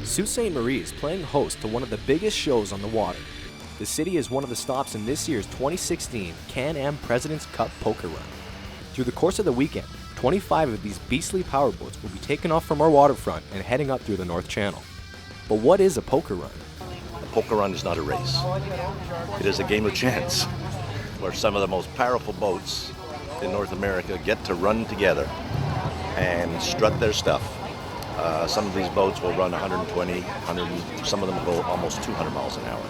Sault Ste. Marie is playing host to one of the biggest shows on the water. The city is one of the stops in this year's 2016 Can-Am President's Cup Poker Run. Through the course of the weekend, 25 of these beastly powerboats will be taken off from our waterfront and heading up through the North Channel. But what is a poker run? A poker run is not a race. It is a game of chance, where some of the most powerful boats in North America get to run together and strut their stuff. Some of these boats will run 120, some of them go almost 200 miles an hour.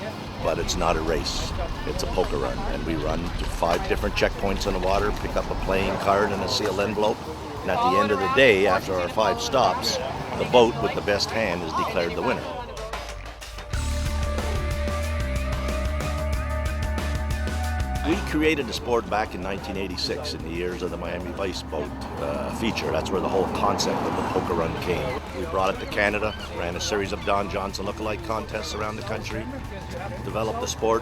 But it's not a race, it's a poker run. And we run to 5 different checkpoints on the water, pick up a playing card and a sealed envelope. And at the end of the day, after our 5 stops, the boat with the best hand is declared the winner. We created the sport back in 1986 in the years of the Miami Vice boat feature. That's where the whole concept of the poker run came. We brought it to Canada, ran a series of Don Johnson lookalike contests around the country, developed the sport.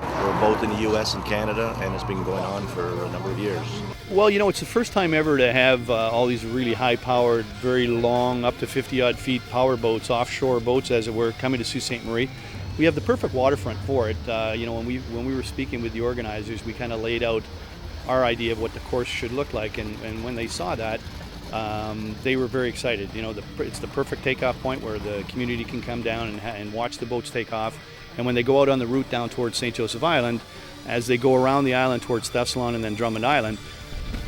We're both in the US and Canada, and it's been going on for a number of years. Well, you know, it's the first time ever to have all these really high-powered, very long, up to 50-odd feet power boats, offshore boats as it were, coming to Sault Ste. Marie. We have the perfect waterfront for it. You know, when we were speaking with the organizers, we kind of laid out our idea of what the course should look like, and when they saw that, they were very excited. You know, it's the perfect takeoff point where the community can come down and watch the boats take off. And when they go out on the route down towards St. Joseph Island, as they go around the island towards Thessalon and then Drummond Island,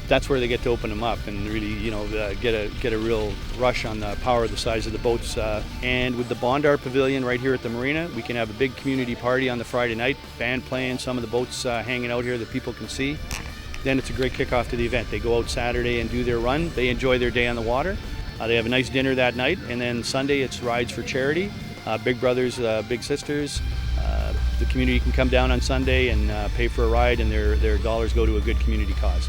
that's where they get to open them up and really, you know, get a real rush on the power of the size of the boats. And with the Bondar Pavilion right here at the marina, we can have a big community party on the Friday night, band playing, some of the boats hanging out here that people can see. Then it's a great kickoff to the event. They go out Saturday and do their run. They enjoy their day on the water. They have a nice dinner that night, and then Sunday it's rides for charity. Big brothers, big sisters. The community can come down on Sunday and pay for a ride, and their dollars go to a good community cause.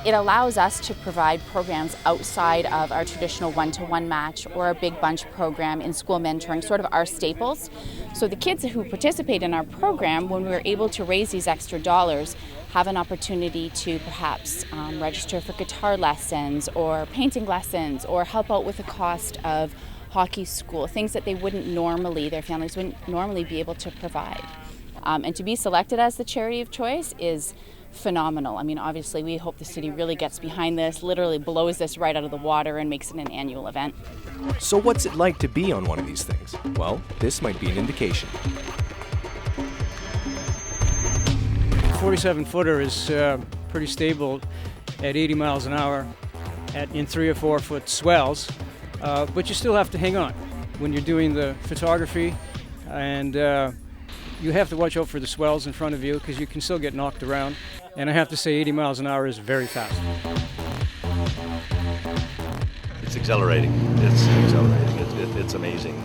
It allows us to provide programs outside of our traditional one-to-one match or a big bunch program in school mentoring, sort of our staples. So the kids who participate in our program, when we're able to raise these extra dollars, have an opportunity to perhaps register for guitar lessons or painting lessons or help out with the cost of hockey school, things that they wouldn't normally, their families wouldn't normally be able to provide. And to be selected as the charity of choice is phenomenal. I mean, obviously, we hope the city really gets behind this, literally blows this right out of the water and makes it an annual event. So what's it like to be on one of these things? Well, this might be an indication. 47-footer is pretty stable at 80 miles an hour in 3 or 4 foot swells, but you still have to hang on when you're doing the photography, and you have to watch out for the swells in front of you because you can still get knocked around. And I have to say 80 miles an hour is very fast. It's exhilarating. It's exhilarating. It's amazing.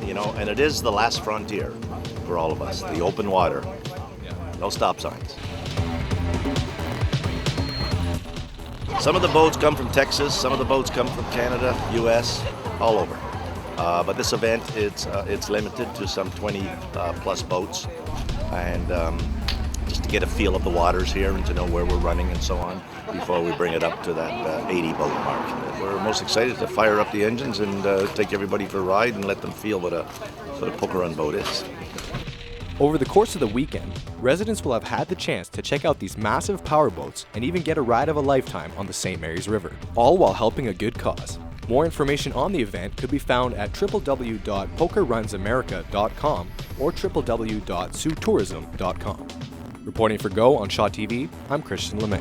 You know, and it is the last frontier for all of us. The open water. No stop signs. Some of the boats come from Texas. Some of the boats come from Canada, US, all over. But this event, it's limited to some 20 plus boats, and just to get a feel of the waters here and to know where we're running and so on before we bring it up to that 80 boat mark. We're most excited to fire up the engines and take everybody for a ride and let them feel what a poker run boat is. Over the course of the weekend, residents will have had the chance to check out these massive powerboats and even get a ride of a lifetime on the St. Mary's River, all while helping a good cause. More information on the event could be found at www.pokerrunsamerica.com or www.ShawTourism.com. Reporting for Go on Shaw TV, I'm Christian LeMay.